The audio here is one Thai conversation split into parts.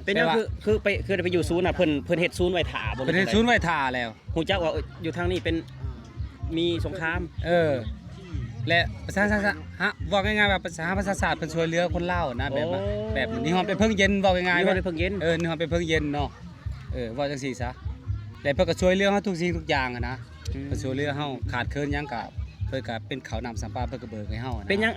เป็นยังคือได้ไปอยู่ศูนย์น่ะเพิ่นเฮ็ดศูนย์ไว้ท่าบ่ เพิ่นเฮ็ดศูนย์ไว้ท่าแล้วฮู้จักว่าอยู่ทางนี้เป็นมีสงครามและภาษาฮะว่าง่ายๆว่าภาษาศาสตร์เพิ่นช่วยเหลือคนลาวนะแบบนี่ฮอดไปเพิ่งเย็นว่าง่ายๆนี่ฮอดไปเพิ่งเย็นนี่ฮอดไปเพิ่งเย็นเนาะว่าจังซี่ซะแล้วเพิ่นก็ช่วยเหลือเฮาทุกสิ่งทุกอย่างอะนะเพิ่นช่วยเหลือเฮาขาดเคินหยังก็เพิ่นก็เป็นข้าวน้ำสัมปาเพิ่นก็เบิกให้เฮานะเป็นยัง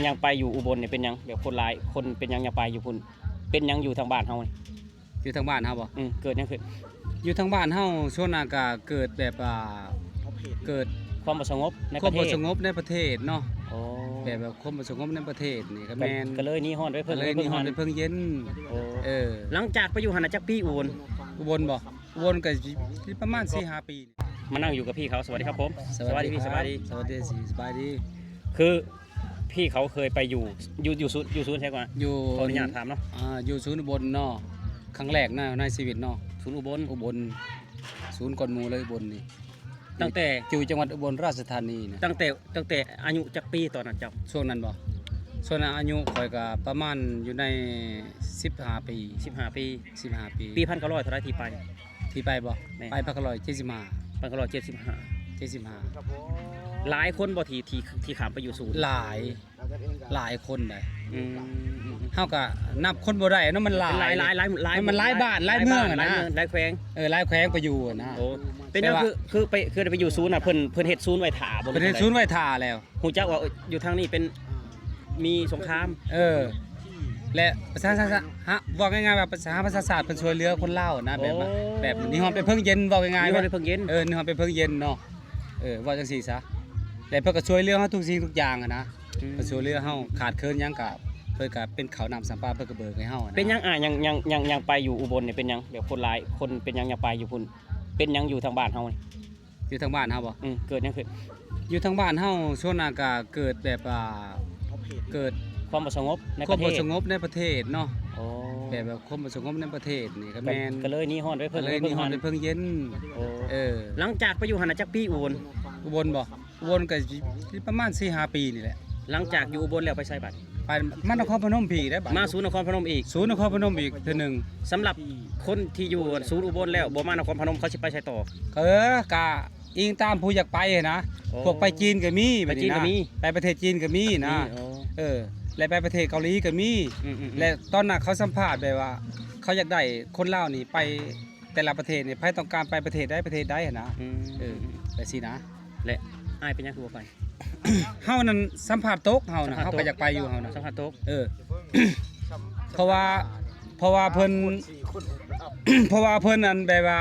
ยังไปอยู่อุบลเนี่ยเป็นยังเดี๋ยวคนหลายคนเป็นยังไปอยู่พุ่นเป็นยังอยู่ทางบ้านเฮานี่อยู่ทางบ้านเฮาบ่เกิดยังขึ้นอยู่ทางบ้านเฮาช่วงนั้นก็เกิดแบบเกิดความบ่สงบในประเทศความบ่สงบในประเทศเนาะแบบความบ่สงบในประเทศนี่ก็แม่นก็เลยนี่ฮ้อนไปเพิ่งเลยนี่ฮ้อนไปเพิ่งเย็นหลังจากไปอยู่หั่นน่ะจักปีอุบลบ่อุบลก็ประมาณ 4-5 ปีมานั่งอยู่กับพี่เขาสวัสดีครับผมสวัสดีสบายดีสบายดีคือพี่เขาเคยไปอยู่ศูนย์ใช่ก่อนอยู่ขออนุญาตถามเนาะอยู่ศูนย์อุบลเนาะครั้งแรกในชีวิตเนาะศูนย์อุบลศูนย์ก่อนหมู่เลยอุบลนี่ตั้งแต่อยู่จังหวัดอุบลราชธานีนะตั้งแต่อายุจักปีตอนนั้นเจ้าช่วงนั้นบ่ช่วงนั้นอายุข่อยก็ประมาณอยู่ใน15 ปีปี1900เท่าไรที่ไปบ่ไป175หลายคนบ่ที่ข้ามไปอยู่ศูนย์หลายคนได้เฮาก็นับคนบ่ได้เนาะมันหลายมันหลายบ้านหลายเมืองนะหลายแขวงหลายแขวงไปอยู่นะเป็นยังคือได้ไปอยู่ศูนย์น่ะเพิ่นเฮ็ดศูนย์ไว้ท่าบ่เพิ่นเฮ็ดศูนย์ไว้ท่าแล้วฮู้จักว่าอยู่ทางนี้เป็นมีสงครามและภาษาฮะว่าง่ายๆว่าภาษาศาสตร์เพิ่นช่วยเหลือคนลาวนะแบบนี่ฮอดไปเพิ่งเย็นว่าง่ายๆนี่ฮอดไปเพิ่งเย็นนี่ฮอดไปเพิ่งเย็นเนาะว่าจังซี่ซะแล้วเพิ่นก็ช่วยเหลือเฮาทุกสิ่งทุกอย่างอะนะเพิ่นช่วยเหลือเฮาขาดเคินหยังก็เพิ่นก็เป็นข้าวน้ำสัมปาเพิ่นก็เบิกให้เฮานะเป็นยังยังไปอยู่อุบลเนี่ยเป็นยังเดี๋ยวคนหลายคนเป็นยังไปอยู่พุ่นเป็นยังอยู่ทางบ้านเฮานี่อยู่ทางบ้านเฮาบ่เกิดยังขึ้นอยู่ทางบ้านเฮาช่วงนั้นก็เกิดแบบเกิดความบ่สงบในประเทศความบ่สงบในประเทศเนาะแบบความบ่สงบในประเทศนี่ก็แม่นก็เลยนี่ฮ้อนไปเพิ่งเย็นหลังจากไปอยู่หั่นน่ะจักปีอุบลบ่อุบลก็ประมาณ 4-5 ปีนี่แหละหลังจากอยู่อุบลแล้วไปไสบัดไปนครพนมอีกได้บัดมาศูนย์นครพนมอีกศูนย์นครพนมอีกเทื่อนึงสำหรับคนที่อยู่ศูนย์อุบลแล้วบ่มานครพนมเขาสิไปไสต่อก็อิงตามผู้อยากไปนะพวกไปจีนก็มีไปจีนก็มีไปประเทศจีนก็มีนะและไปประเทศเกาหลีก็มีและตอนนั้นเขาสัมภาษณ์แบบว่าเขาอยากได้คนลาวนี่ไปแต่ละประเทศนี่ไผต้องการไปประเทศใดนะไปสินะและอ้ายเป็นยังคือบ่ไปเฮานั่นสัมภาษณ์ตกเฮานะเฮาก็อยากไปอยู่เฮานะสัมภาษณ์ตกเพราะว่าเพิ่นนั่นแบบว่า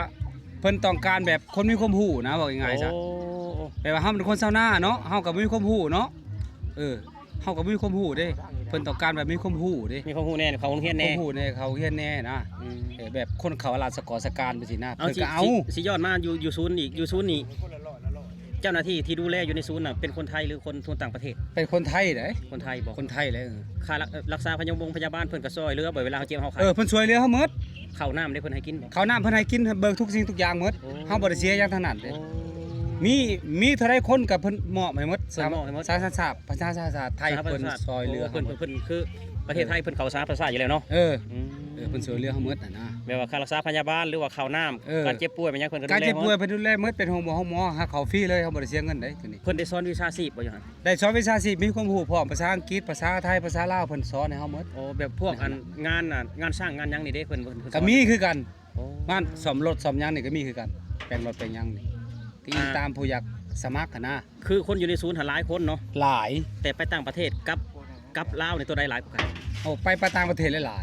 เพิ่นต้องการแบบคนมีความรู้นะบอกง่ายๆซะแบบว่าเฮาเป็นคนชาวนาเนาะเฮาก็มีความรู้เนาะเฮาก็มีความรู้เด้เพิ่นต้องการแบบมีความรู้เด้มีความรู้แน่เขาเรียนแน่ความรู้แน่เขาเรียนแน่นะแบบคนเขาราชการไปสินะเพิ่นก็เอาสิย้อนมาอยู่ศูนย์อีกอยู่ศูนย์นี่เจ้าหน้าที่ที่ดูแลอยู่ในศูนย์น่ะเป็นคนไทยหรือคนต่างประเทศเป็นคนไทยเด้คนไทยบ่คนไทยเลยค่ารักษาพยาบาลเพิ่นก็ซอยเหลือบ่เวลาเฮาเจ็บเฮาไข้เพิ่นช่วยเหลือเฮาหมดข้าวน้ำได้เพิ่นให้กินบ่ข้าวน้ำเพิ่นให้กินเบิกทุกสิ่งทุกอย่างหมดเฮาบ่ได้เสียอย่างถนัดเด้มีเท่าไรคนกับเพิ่นมอบให้หมดประชาชาติไทยเพิ่นซอยเหลือเพิ่นคือประเทศไทยเพิ่นเข้าสาธารณสุขอยู่แล้วเนาะเพิ่นช่วยเหลือเฮาหมดนะแบบว่าค่ารักษาพยาบาลหรือว่าข้าวน้ำการเจ็บป่วยเป็นหยังเพิ่นก็ดูแลการเจ็บป่วยเพิ่นดูแลหมดเป็นห้องหมอหาเขาฟรีเลยเฮาบ่ได้เสียเงินเด้ตัวนี้เพิ่นได้สอนวิชาชีพบ่อยู่หั่นได้สอนวิชาชีพมีความรู้พร้อมภาษาอังกฤษภาษาไทยภาษาลาวเพิ่นสอนให้เฮาหมดแบบพวกงานงานสร้างงานหยังนี่เด้เพิ่นก็มีคือกันงานซ่อมรถซ่อมหยังนี่ก็มีคือกันแปลงรถแปลงหยังนี่ที่ตามผู้อยากสมัครนะคือคนอยู่ในศูนย์หลายคนเนาะหลายแต่ไปต่างประเทศกับลาวในตัวใดหลายกว่ากันไปต่างประเทศหล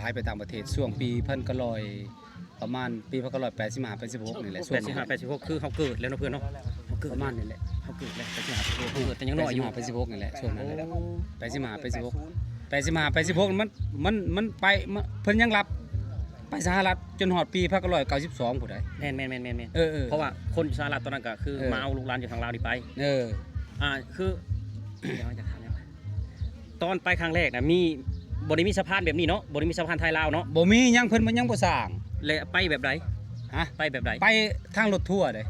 ายไปต่างประเทศช่วงปี1900ประมาณปี1985-86นี่แหละช่วง85-86คือเฮาเกิดแล้วเนาะเพื่อนเนาะเฮาเกิดประมาณนี้แหละเฮาเกิดแล้ว85-86เกิดแต่ยังน้อยอยู่85-86นี่แหละช่วงนั้นแหละ85-86มันไปเพิ่นยังรับไปสหรัฐจนฮอดปี1992ผู้ใดแม่นเพราะว่าคนสหรัฐตอนนั้นก็คือมาเอาลูกหลานอยู่ทางลาวนี่ไปคือเดี๋ยวจะถามตอนไปครั้งแรกน่ะมีบ่ได้มีสะพานแบบนี้เนาะบ่ได้มีสะพานไทยลาวเนาะบ่มียังเพิ่นมันยังบ่สร้างแล้วไปแบบใดไปแบบใดไปทางรถทัวร์เด้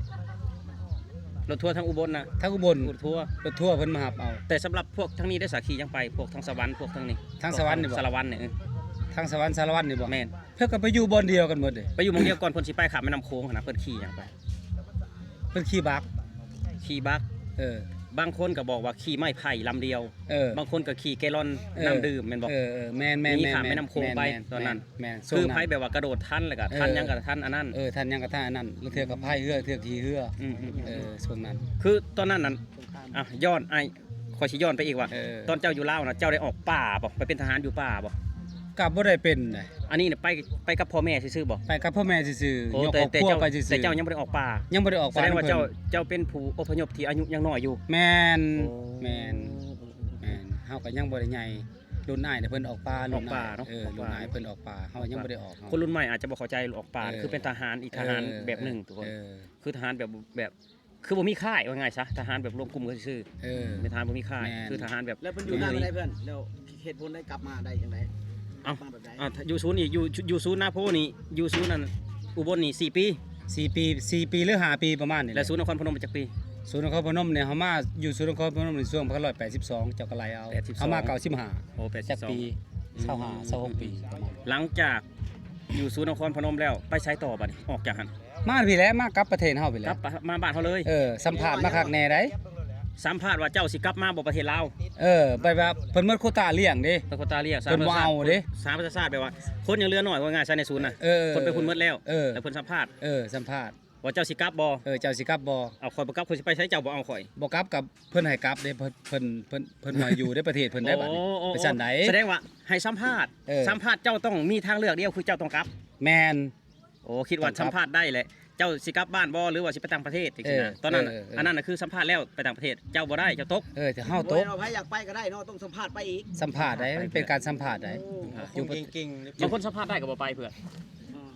รถทัวร์ทางอุบลน่ะทางอุบลรถทัวร์เพิ่นมารับเอาแต่สำหรับพวกทางนี้ได้สาขียังไปพวกทางสวรรค์พวกทางนี้ทางสวรรค์นี่บ่สารวัตรนี่ ทางสวรรค์สารวัตรนี่บ่ แม่น เพิ่นก็ไปอยู่บ่อนเดียวกันหมดเด้ ไปอยู่หม่องเดียวก่อนเพิ่นสิไปข้ามแม่น้ำโขงหั่นนะเพิ่นขี่หยังไป เพิ่นขี่บัก ขี่บัก เออบ างคนก็บอกว่าขี่ไม้ไผ่ลำเดียว บางคนก็ขี่แกลลอนน้ำดื่มแม่นบ่ แม่นๆๆ หนีข้ามแม่น้ำโขงไปตอนนั้น แม่น คือไผแบบว่ากระโดดทันแล้วก็ทันหยังก็ทันอันนั้น ทันยังก็ทันอันนั้นแล้วเทื่อก็พายเรือเทื่อขี่เรือ อืม ช่วงนั้น คือตอนนั้นน่ะย้อนขอยสิย้อนไปอีกว่า ตอนเจ้าอยู่ลาวน่ะเจ้าได้ออกป่าบ่ไปเป็นทหารอยู่ป่าบ่ ก็บ่ได้เป็นน่ะ อันนี้เนี่ยไปกับพ่อแม่ซื่อๆบ่ ไปกับพ่อแม่ซื่อ โอ้ ๆยก แต่ ครอบครัวไปซื่อๆ แต่เจ้ายังบ่ได้ออกป่า ยังบ่ได้ออก แสดงว่าเจ้าเป็นผู้อพยพที่อายุยังน้อยอยู่ แม่น โอ้ แม่นเฮาก็ยังบ่ได้ใหญ่รุ่นอ้ายเนี่ยเพิ่นออกป่า ออกป่าเนาะ รุ่นอ้ายเพิ่นออกป่าเฮายังบ่ได้ออก คนรุ่นใหม่อาจจะบ่เข้าใจออกป่า เออ คือเป็นทหารอีกทหารแบบหนึ่งทุกคน เออ คือทหารแบบคือบ่มีค่ายว่าง่ายซะทหารแบบรวมกลุ่มกันซื่อ เออ ๆเป็นทหารบ่มีค่าย แม่น คือทหารแบบ แล้วเพิ่นอยู่นานมาได้เพื่อนแล้วเหตุผลได้กลับมาได้จังได เอ้า มาแบบใด อยู่ศูนย์นี่อยู่ศูนย์นาโพนี่อยู่ศูนย์นั่นอุบลนี่4 ปี 4 ปีหรือ5 ปีประมาณนี้ และศูนย์นครพนมมาจากปี ศูนย์นครพนมเนี่ยเฮามาอยู่ศูนย์นครพนมในช่วง1982เจ้าก็ไล่เอา 82 เฮามา95 โอ้ จักปี 82 25 26ปีประมาณ หลังจากอยู่ศูนย์นครพนมแล้วไปใช้ต่อบัดนี้ออกจากหัน มาพี่แหล้วมากลับประเทศเฮาพี่แห ก ล้ ลั ว บมาบ้านเขาเลย สัมภาษณ์มาคักแน่ได้ สัมภาษณ์ว่าเจ้าสิกลับมาบ่ประเทศลาว ไปแบบเพิ่นหมดโควต้าเลี้ยงเด้ ตะโกตาเรียก เพิ่นบ่เอาเด้ สามประชาชาติแปลว่า คนยังเหลือน้อยว่าง่ายซะในศูนย์น่ะ คนไปพุ่นหมดแล้ว แล้วเพิ่นสัมภาษณ์ สัมภาษณ์ ว่าเจ้าสิกลับบ่ เจ้าสิกลับบ่ เอาข่อยบ่กลับข่อยสิไปใช้เจ้าบ่เอาข่อย บ่กลับกับเพิ่นให้กลับเด้เพิ่นมาอยู่ในประเทศเพิ่นได้บัดนี้ โอ้ ไปซั่นใด แสดงว่าให้สัมภาษณ์ สัมภาษณ์เจ้าต้องมีทางเลือกเดียวคือเจ้าต้องกลับ แม่น โอ้คิดว่า ต้องกลับ สัมภาษณ์ได้แหละ เจ้าสิกลับบ้านบ่หรือว่าสิไปต่างประเทศจังซี่นะตอนนั้นน่ะอันนั้นน่ะคือสัมภาษณ์แล้วไปต่างประเทศ เจ้าบ่ได้เจ้าตก จะเฮาต โอ้ย ก เราไผอยากไปก็ได้เนาะต้องสัมภาษณ์ไปอีก สัมภาษณ์ได้มันเป็นการสัมภาษณ์ได้ อยู่ประ เก่ง บางคนสัมภาษณ์ได้ก็บ่ไปเพื่อน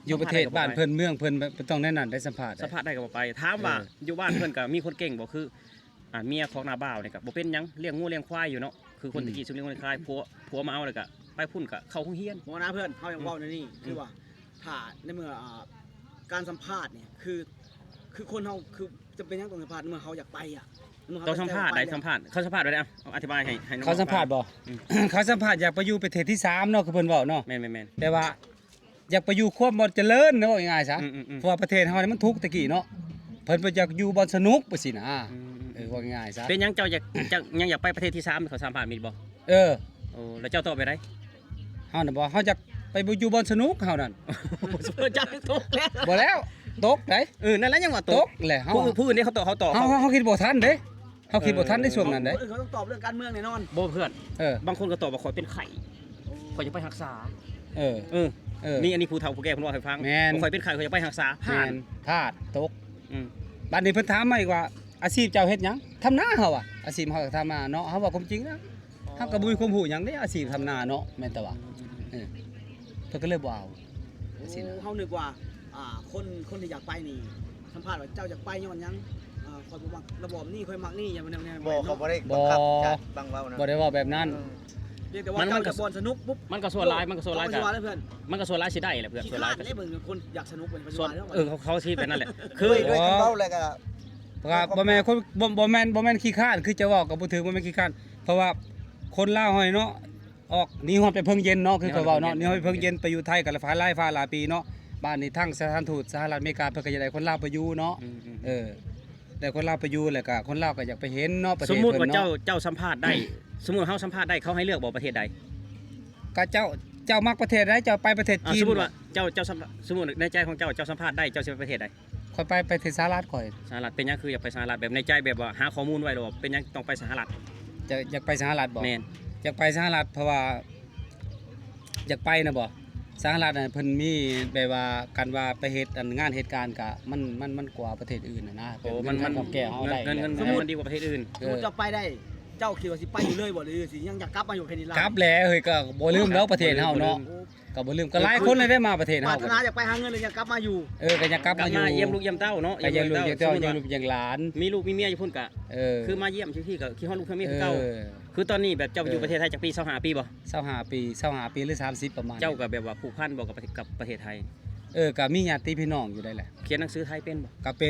อยู่ประเทศบ้านเพิ่นเมืองเพิ่นต้องแน่นอนได้สัมภาษณ์ สัมภาษณ์ได้ก็บ่ไปถามว่าอยู่บ้านเพิ่นก็มีคนเก่งบ่คือเมียของนาบ่าวนี่ก็บ่เป็นหยังเลี้ยงงูเลี้ยงควายอยู่เนาะคือคนตะกี้ซุเลี้ยงงูเลี้ยงควายผัวมาเอาแล้วก็ไปพุ่นก็เข้าโรงเรียน หมอนะเพื่อนเฮายังเว้าในนี่คือว่าถ้าในเมื่อการสัมภาษณ์เนี่ยคือคนเฮาคือจะเป็นหยังต้องสัมภาษณ์เมื่อเขาอยากไปอ่ะเมื่อ ต้องสัมภาษณ์ได้ แล้ว สัมภาษณ์เขาสัมภาษณ์ไว้ได้เอาอธิบายให้น้อง เขาสัมภาษณ์บ่ เขาสัมภาษณ์อยากไปอยู่ประเทศที่3เนาะคือเพิ่นเว้าเนาะ แม่น แต่ว่าอยากไปอยู่ความบ่เจริญเนาะว่าง่ายๆซะ ๆ เพราะว่าประเทศเฮานี่มันทุกข์ตะกี้เนาะเพิ่นบ่อยากอยู่บ่สนุกไปสินะว่าง่ายๆซะ เป็นหยังเจ้ายังอยากไปประเทศที่3เขาสัมภาษณ์มีบ่ เออ โอ้แล้วเจ้าตอบไปได้ เฮาน่ะบ่เฮาอยากไปบ่อยู่บ่สนุกเฮานั่น เจ้าตกแล้ว บ่แล้วตกได้ นั่นแหละยังว่าต ต ก กแหละเฮา ผู้อื่นนี่เขาตอบเขาตอบ เฮาคิดบ่ทันเด้เฮาคิดบ่ทันในช่วงนั้นเด้ คนอื่นเขาต้องตอบเรื่องการเมืองแน่นอน บ่เพื่อน เออบ างคนก็ตอบว่าข่อยเป็นไข้ข่อยจะไปรักษา เออ เออ เออ นี่อันนี้ผู้เฒ่าผู้แก่เพิ่นว่าให้ฟัง แม่น ข่อยเป็นไข้ข่อยจะไปรักษาผ่าน พลาดตก อืม บัดนี้เพิ่นถามมาอีกว่าอาชีพเจ้าเฮ็ดหยังทำนาเฮาอ่ะอาชีพเฮาก็ทำนาเนาะเฮาว่าความจริงนะเฮาก็บ่มีความรู้หยังเด้อาชีพทำนาเนาะแม่นแต่ว่าเออเพิ่นก็เลยบ่เอาสินะ เขานึกว่าคนที่อยากไปนี่สัมภาษณ์ว่าเจ้าอยากไปย้อนหยังคอยบ่มักระบอบนี่คอยมักนี่อย่างนั้น บอกเขาบ่ได้บังคับจัดบังเว้านะ บ่ได้เว้าแบบนั้น เรียกแต่ว่าเจ้าจะบอลสนุกปุ๊บ มันก็ส่วนร้ายมันก็ส่วนร้าย กั กัน เพื่อน มันก็ส่วนร้ายสิได้แหละเพื่อน ขี้ ส่วน ขา ร้าย ด ก็ ได้เบิ่งคนอยากสนุกเป็นปัจจุ ส่วน บันแล้ว เขาคิดแบบนั้นแหละ คื คือ อ ด้วยคำเว้าแล้วก็ เพราะว่าบ่แม่นคนบ่แม่นขี้คร้านคือจะเว้ากับบ่ถือบ่แม่นขี้คร้านเพราะว่าคนลาวเฮาเนาะออกหนีฮอดไปเพิ่งเย็นเนาะคือเขาเว้าเนาะหนีฮอดไปเพิ่งเย็นไปอยู่ไทยก็ฟ้าหลายปีเนาะบ้านนี้ทั้งสถานทูตสหรัฐอเมริกาเพิ่นก็อยากได้คนลาวไปอยู่เนาะแต่คนลาวไปอยู่แล้วก็คนลาวก็อยากไปเห็นเนาะประเท ส ศ มมุติ เพิ่ ว่าน เนาะ เจ้าสัมภาษณ์ได้ สมมุติเฮาสัมภาษณ์ได้เขาให้เลือกบอกประเทศใด ก็เจ้ามักประเทศใดเจ้าไปประเทศจีน สมมุติว่าเจ้าสมมุติในใจของเจ้าสัมภาษณ์ได้เจ้าสิไปประเทศใด ค่อยไปประเทศสหรัฐค่อย สหรัฐเป็นหยังคืออยากไปสหรัฐแบบในใจแบบว่าหาข้อมูลไว้หรอเป็นหยังต้องไปสหรัฐ อยากไปสหรัฐบ่ แม่น อยากไปสหรัฐเพราะว่าอยากไปนะบ่สหรัฐน่ะเพิ่นมีแบบว่ากันว่าไปเฮ็ดงานเหตุการณ์ก็มันกว่าประเทศอื่นน่ะนะ โอ้มัน กับแก้เฮาได้ เงิน แหละ มันดีกว่าประเทศอื่น สมมติเจ้าไปได้เจ้าคิดว่าสิไปอยู่เลยบ่หรือสิยังอยากกลับมาอยู่แค่นี้ล่ะ กลับแล้วเฮ้ยก็บ่ลืมแล้วประเทศเฮาเนาะก็บ่ลืมก็หลายคนเลยได้มาประเทศ ปรา เฮา รถนาอยากไปหาเงินเลยอยากกลับมาอยู่ ก็อยากกลับ กลับ มาอยู่ มาเยี่ยมลูกเยี่ยมเต้าเนาะ ก็เยี่ยมลูกเยี่ยมเต้า สมมุติ เยี่ยม ว่า ลูกเยี่ยมหลาน มีลูกมีเมียอยู่พุ่นกะ คื คือ อมาเยี่ยมที่ก็คิดฮอดลูกเมียคือเก่าคือตอนนี้แบบเจ้าอยู่ประเทศไทยจักปี25ปีบ่ 25ปีหรือ30ประมาณ เจ้าก็แบบว่าผูกพันบ่กับประเทศไทย ก็มีญาติพี่น้องอยู่ได้แหละ เขียนหนังสือไทยเป็นบ่ ก็เป็น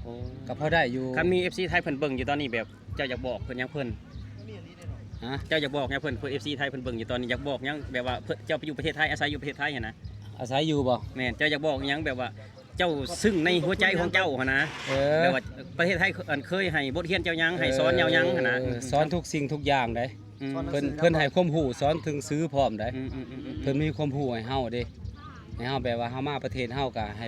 โอ้ ก็พอได้อยู่ คันมี FC ไทยเพิ่นเบิ่งอยู่ตอนนี้แบบเจ้าอยากบอกเพิ่นหยังเพิ่น ฮะ เจ้าอยากบอกหยังเพิ่นFC ไทยเพิ่นเบิ่งอยู่ตอนนี้อยากบอกหยังแบบว่าเพิ่นเจ้าไปอยู่ประเทศไทยอาศัยอยู่ประเทศไทยหั่นนะ อาศัยอยู่บ่ แม่นเจ้าอยากบอกหยังแบบว่าเจ้าซึ่งในหัวใจของเจ้าหั่นนะ เออ แบบว่าประเทศไทยเคยให้บทเรียนเจ้าหยังให้สอนเจ้าหยังหั่นนะ สอนทุกสิ่งทุกอย่างได้ อืม เพิ่นให้ความรู้สอนถึงซื้อพร้อมได้ อืม เพิ่นมีความรู้ให้เฮาเด้ให้เฮาแบบว่าเฮามาประเทศเฮาก็ให้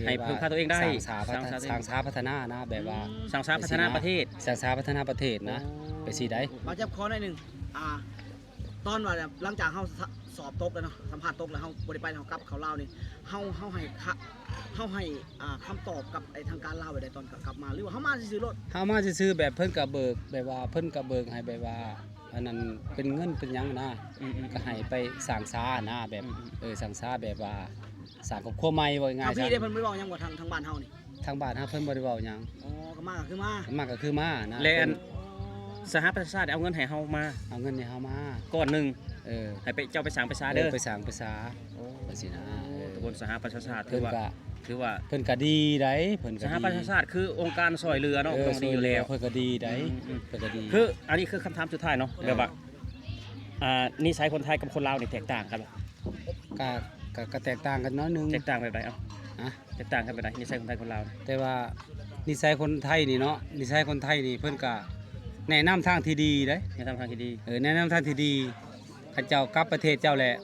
ให้พึ่งพาตัวเองได้ สร้างสาพัฒนานะแบบว่า สังสารพัฒนาประเทศ สร้างสาพัฒนาประเทศนะไปสิได้ มาจับคอหน่อยหนึงตอนว่าหลังจากเฮาสอบตกแล้วเนาะสัมภาษณ์ตกแล้วเฮาบ่ได้ไปเฮากลับเขาลาวนี่เฮาให้คำตอบกับไอ้ทางการลาวไว้ได้ตอนกลับมาหรือว่าเฮามาซื่อๆรถ เฮามาซื่อๆแบบเพิ่นก็เบิกแบบว่าเพิ่นก็เบิกให้แบบว่าอันนั้นเป็นเงินเป็นหยังนะก็ให้ไปสร้างสานะแบบสร้างสาแบบว่าสร้างครอบครัวใหม่ว่าง่า ทาย งพี่ได้เพิ่นบ่ได้เว้าหยังบ่ทางบ้านเฮานี่ ทางบ้านเฮาเพิ่นบ่ได้เว้าหยัง อ๋อก็มาก็คือมา มากก็คือมานะ และอันสหประชาชาติเอาเงินให้เฮามา เอาเงินให้เฮามา ก้อนหนึง เออ ให้ไปเจ้าไปสร้างประชาเด้อ ไปสร้างภาษาว่าสินะเออ ตำบลสหประชาชาติถื เพิ่ อน ว่า ก็ ถือว่า เพิ่นก็ดีได้เพิ่นก็ ส ดี หประชาชาติคือองค์การซอยเรือเนาะต้องดีอยู่แล้ว เพิ่นก็ดีได้ อืม เพิ่นก็ดี คืออันนี้คือคำถามสุดท้ายเนาะแบบว่านิสัยคนไทยกับคนลาวนี่แตกต่างกันบ่ ก็แตกต่างกันน้อยหนึง แตกต่างแบบไหนเอ้า อะ แตกต่างกันแบบไหนนิสัยคนไทยคนลาวนี่ แต่ว่านิสัยคนไทยนี่เนาะนิสัยคนไทยนี่เพิ่นก็แนะนำทางที่ดีเด้ ในทางที่ดี แนะนำทางที่ดีข้าเจ้ากลับประเทศเจ้าแหละ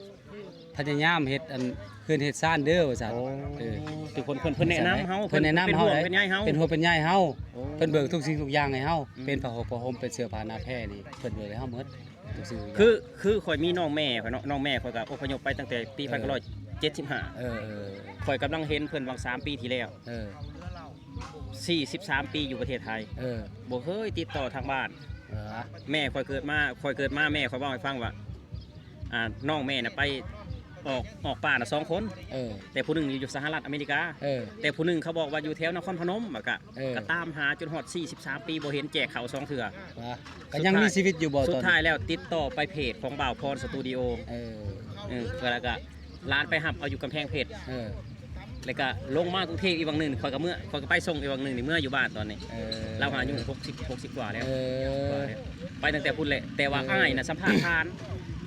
พยายามเฮ็ดอันเพิ่นเฮ็ดซ่านเด้อว่าซั่นเออ คือคนเพิ่นแนะนำเฮา เพิ่นแนะนำ เป็น เฮา ห่วง ได้ เป็นใยเฮา เป็นหัวเป็นใยเฮา โอ้ เพิ่นเบิกทุกสิ่งทุกอย่างให้เฮา อืม เป็นผ้าห่มเป็นเสื้อผ้าหน้าแพร่นี่เพิ่นเบิกให้เฮาหมดทุกสิ่งทุกอย่าง คือข่อยมีน้องแม่ข่อยเนาะน้องแม่ข่อยก็อพยพไปตั้งแต่ปี1975 เออ ข่อยกำลังเห็นเพิ่นวาง3ปีที่แล้ว เออ 43 ปีอยู่ประเทศไทย เออ บ่เคยติดต่อทางบ้าน เออ แม่ข่อยเกิดมาแม่ข่อยเว้าให้ฟังว่าน้องแม่น่ะไปออกป่าน่ะ2 คน เออ แต่ผู้หนึงอยู่สหรัฐอเมริกา เออ แต่ผู้หนึงเขาบอกว่าอยู่แถวนครพนมอะก็ เออ ก็ตามหาจนฮอด43 ปีบ่เห็นแจกเขาว2เทื่อ ว่าก็ยังมีชีวิตอยู่บ่ สุ ต ด อน ท้ายแล้วติดต่อไปเพจของบ่าวพรสตูดิโอ เออ แล้วก็ร้านไปหับเอาอยู่กำแพงเพชร เออ แล้วก็ลงมากรุงเทพอีกวังหนึงข่อยก็ไปส่งอีกวังหนึงนี่เมื่ออยู่บ้านตอนนี้ เออ เราหาอยู่60กว่าแล้ว เออ ไปตั้งแต่พุ่นแหละแต่ว่าอ้ายน่ะสัมภาษณ์ทาน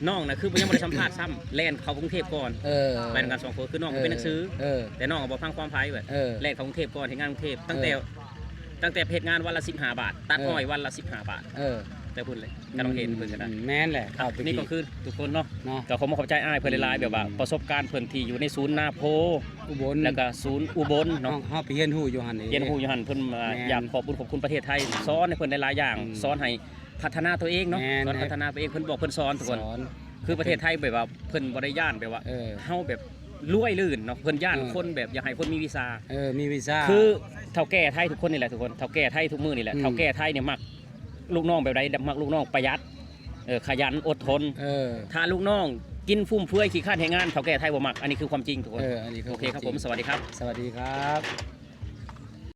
น้องน่ะคือยังบ่ได้สัมภาษณ์ซ้ำแล่นเข้ากรุงเทพก่อน เออ ไปนำกัน2คนคือน้องก็เป็นหนังสือ เออ แต่น้องก็บ่ฟังความไผเว้ย เออ แล่นเข้ากรุงเทพก่อนเฮ็ดงานกรุงเทพตั้งแต่เพจงานวันละ15 บาท ตัดอ้อยวันละ15 บาท เออ แต่พุ่นเลยก็ต้องเห็นเพิ่นก็ได้ แม่นแหละครับ นี่ก็คือทุกคนเนาะ เนาะ ก็ขอมาขอบใจอ้ายเพิ่นหลายๆแบบว่าประสบการณ์เพิ่นที่อยู่ในศูนย์นาโพ อุบล แล้วก็ศูนย์อุบล เนาะ เนาะ เฮาไปเรียนรู้อยู่หั่นนี่ เรียนฮู้อยู่หั่นเพิ่น แม่น อยากขอบคุณประเทศไทยสอนให้เพิ่นได้หลายอย่าง อืม สอนให้พัฒนาตัวเองเนาะ แม่น สอนพัฒนาตัวเองเพิ่นบอกเพิ่นสอนทุกคน สอน คือประเทศไทยแบบว่าเพิ่นบ่ได้ย่านแบบว่า เออ เฮาแบบรวยลื่นเนาะเพิ่นย่าน เออ คนแบบอยากให้คนมีวีซ่า เออมีวีซ่า คือเฒ่าแก่ไทยทุกคนนี่แหละทุกคนเฒ่าแก่ไทยทุกมื้อนี่แหละ อืม เฒ่าแก่ไทยเนี่ยมักลูกน้องแบบใดมักลูกน้องประหยัดขยันอดทน เออ ถ้าลูกน้องกินฟุ่มเฟือยขี้ข้านแหงงานเฒ่าแก่ไทยบ่มักอันนี้คือความจริงทุกคน อันนี้ โอเคครับผมสวัสดีครับ สวัสดีครับ